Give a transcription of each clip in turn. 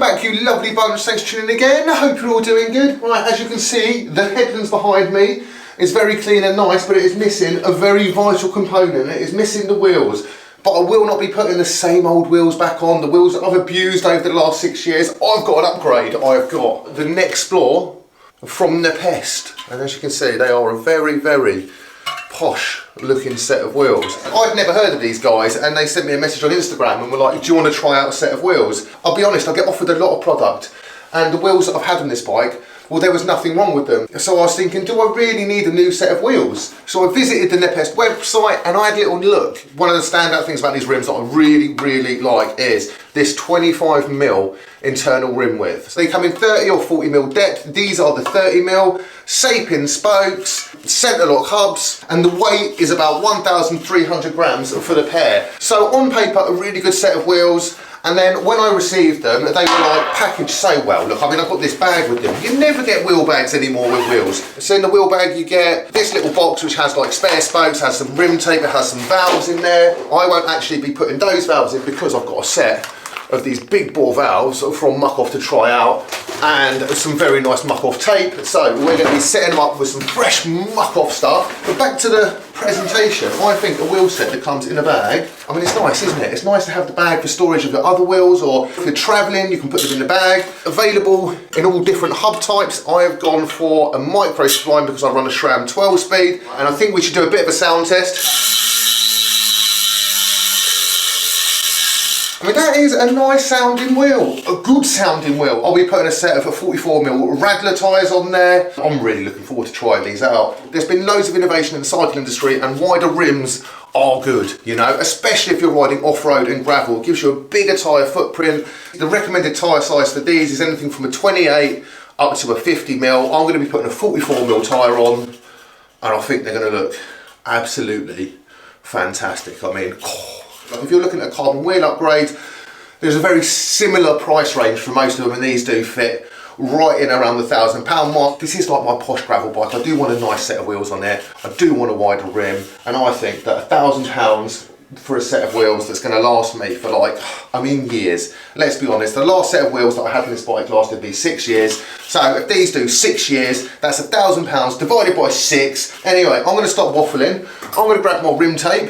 back, you lovely bunch. Thanks for tuning in again. I hope you're all doing good. Right, as you can see, the headlands behind me is very clean and nice, but it is missing a very vital component. It is missing the wheels. But I will not be putting the same old wheels back on. The wheels that I've abused over the last 6 years. I've got an upgrade. I've got the Nexplore from Nepest. And as you can see, they are a very, very posh looking set of wheels. I'd never heard of these guys, and they sent me a message on Instagram and were like, do you want to try out a set of wheels? I'll be honest, I get offered a lot of product, and the wheels that I've had on this bike, well, there was nothing wrong with them. So I was thinking, do I really need a new set of wheels? So I visited the Nepest website and I had a little look. One of the standout things about these rims that I really, really like is this 25mm internal rim width. So they come in 30 or 40mm depth. These are the 30mm, Sapin spokes, centre lock hubs, and the weight is about 1,300 grams for the pair. So on paper, a really good set of wheels. And then when I received them, they were like packaged so well. Look, I mean, I've got this bag with them. You never get wheel bags anymore with wheels. So in the wheel bag, you get this little box which has like spare spokes, has some rim tape, it has some valves in there. I won't actually be putting those valves in because I've got a set of these big bore valves from Muck-Off to try out, and some very nice Muck-Off tape. So we're going to be setting them up with some fresh Muck-Off stuff. But back to the presentation, I think a wheel set that comes in a bag, I mean, it's nice, isn't it? It's nice to have the bag for storage of your other wheels, or if you're travelling, you can put them in the bag. Available in all different hub types. I have gone for a micro spline because I run a SRAM 12 speed, and I think we should do a bit of a sound test. I mean, that is a nice sounding wheel, a good sounding wheel. I'll be putting a set of 44mm Radler tyres on there. I'm really looking forward to trying these out. There's been loads of innovation in the cycle industry, and wider rims are good, you know, especially if you're riding off-road and gravel. It gives you a bigger tyre footprint. The recommended tyre size for these is anything from a 28 up to a 50mm. I'm going to be putting a 44mm tyre on, and I think they're going to look absolutely fantastic. I mean, if you're looking at a carbon wheel upgrade, there's a very similar price range for most of them, and these do fit right in around the £1,000 mark. This is like my posh gravel bike. I do want a nice set of wheels on there. I do want a wider rim, and I think that £1,000 for a set of wheels that's going to last me for like, I mean, years. Let's be honest, the last set of wheels that I had on this bike lasted me 6 years. So if these do 6 years, that's £1,000 divided by 6. Anyway, I'm going to stop waffling. I'm going to grab my rim tape,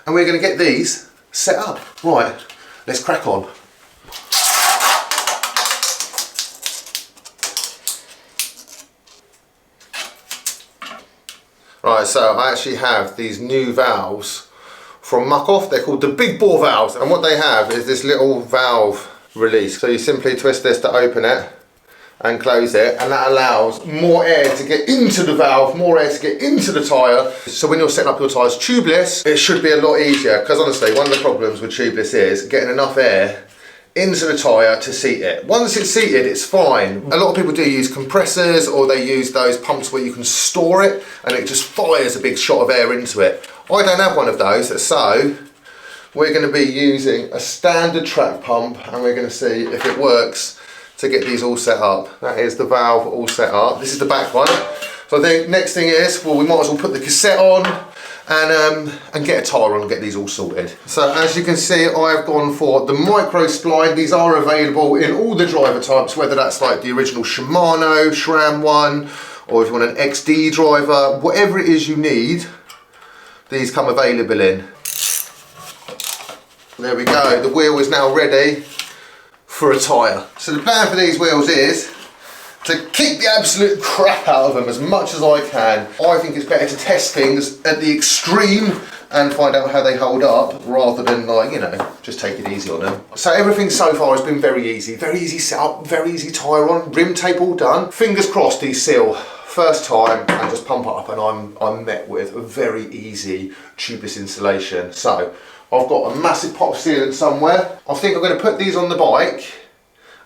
and we're going to get these set up. Right, let's crack on. Right, so I actually have these new valves from Muck-Off. They're called the big bore valves, and what they have is this little valve release. So you simply twist this to open it and close it, and that allows more air to get into the valve, more air to get into the tyre. So when you're setting up your tyres tubeless, it should be a lot easier, because honestly, one of the problems with tubeless is getting enough air into the tyre to seat it. Once it's seated, it's fine. A lot of people do use compressors, or they use those pumps where you can store it and it just fires a big shot of air into it. I don't have one of those, so we're going to be using a standard track pump, and we're going to see if it works to get these all set up. That is the valve all set up. This is the back one. So I think next thing is, well, we might as well put the cassette on and get a tyre on and get these all sorted. So as you can see, I've gone for the micro spline. These are available in all the driver types, whether that's like the original Shimano, SRAM one, or if you want an XD driver, whatever it is you need, these come available in. There we go, the wheel is now ready for a tyre. So the plan for these wheels is to kick the absolute crap out of them as much as I can. I think it's better to test things at the extreme and find out how they hold up, rather than, like, you know, just take it easy on them. So everything so far has been very easy setup, very easy tyre on, rim tape all done. Fingers crossed these seal first time, and just pump it up, and I'm met with a very easy tubeless installation. So I've got a massive pot of sealant somewhere. I think I'm going to put these on the bike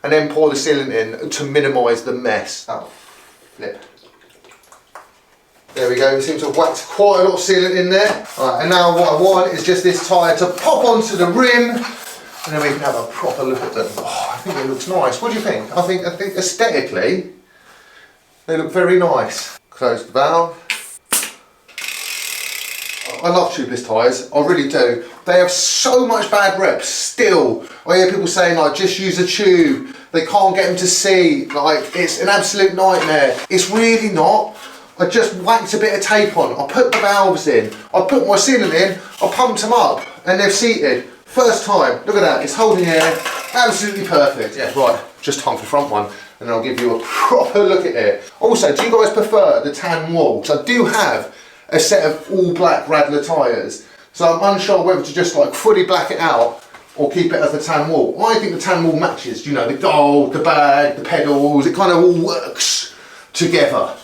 and then pour the sealant in to minimise the mess. Oh, flip. There we go, we seem to have whacked quite a lot of sealant in there. Right, and now what I want is just this tyre to pop onto the rim, and then we can have a proper look at them. Oh, I think it looks nice. What do you think? I think aesthetically, they look very nice. Close the valve. I love tubeless tyres, I really do. They have so much bad reps still. I hear people saying like, just use a tube, they can't get them to see, like it's an absolute nightmare. It's really not. I just whacked a bit of tape on, I put the valves in, I put my sealant in, I pumped them up, and they're seated. First time, look at that, it's holding air, absolutely perfect. Yeah, right, just time for the front one, and then I'll give you a proper look at it. Also, do you guys prefer the tan wool? Because I do have a set of all black Radler tyres, so I'm unsure whether to just like fully black it out or keep it as the tan wool. I think the tan wool matches, you know, the gold, the bag, the pedals, it kind of all works together.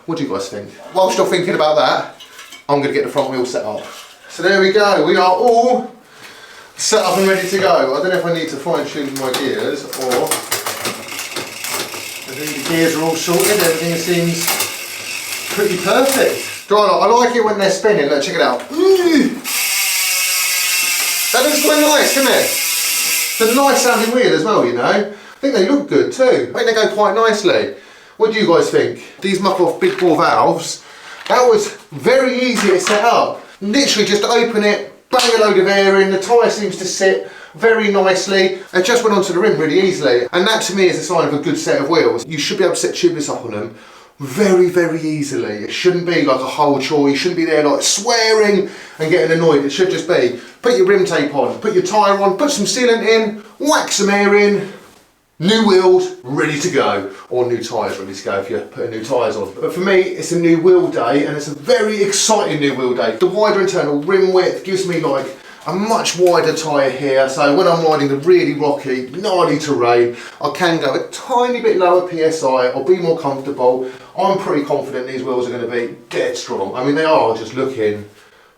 What do you guys think? Whilst you're thinking about that, I'm going to get the front wheel set up. So there we go, we are all set up and ready to go. I don't know if I need to fine tune my gears or I think the gears are all sorted, everything seems pretty perfect. I like it when they're spinning, look, check it out. Ooh. That looks quite nice, doesn't it? It's a nice sounding wheel as well, you know. I think they look good too. I think they go quite nicely. What do you guys think? These muck-off big bore valves, that was very easy to set up. Literally just open it, bang a load of air in, the tyre seems to sit very nicely. It just went onto the rim really easily. And that to me is a sign of a good set of wheels. You should be able to set tubeless up on them very, very easily. It shouldn't be like a whole chore. You shouldn't be there like swearing and getting annoyed. It should just be, put your rim tape on, put your tyre on, put some sealant in, whack some air in, new wheels, ready to go. Or new tyres ready to go if you're putting new tyres on. But for me, it's a new wheel day and it's a very exciting new wheel day. The wider internal rim width gives me like a much wider tyre here, so when I'm riding the really rocky, gnarly terrain, I can go a tiny bit lower PSI, I'll be more comfortable. I'm pretty confident these wheels are going to be dead strong. I mean, they are just looking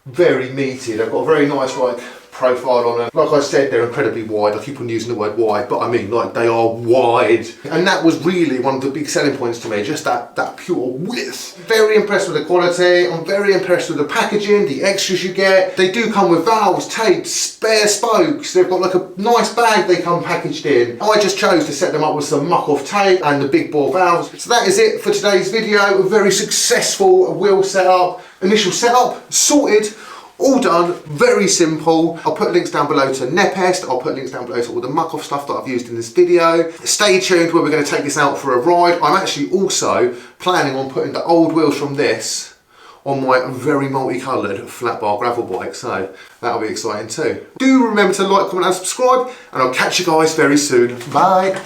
very meaty. They've got a very nice like profile on them. Like I said, they're incredibly wide. I keep on using the word wide, but I mean like they are wide. And that was really one of the big selling points to me, just that pure width. Very impressed with the quality. I'm very impressed with the packaging, the extras you get. They do come with valves, tapes, spare spokes. They've got like a nice bag they come packaged in. I just chose to set them up with some muck-off tape and the big bore valves. So that is it for today's video. A very successful wheel setup. Initial setup sorted. All done, very simple. I'll put links down below to Nepest, I'll put links down below to all the muck-off stuff that I've used in this video. Stay tuned where we're going to take this out for a ride. I'm actually also planning on putting the old wheels from this on my very multicoloured flat bar gravel bike, so that'll be exciting too. Do remember to like, comment and subscribe, and I'll catch you guys very soon. Bye!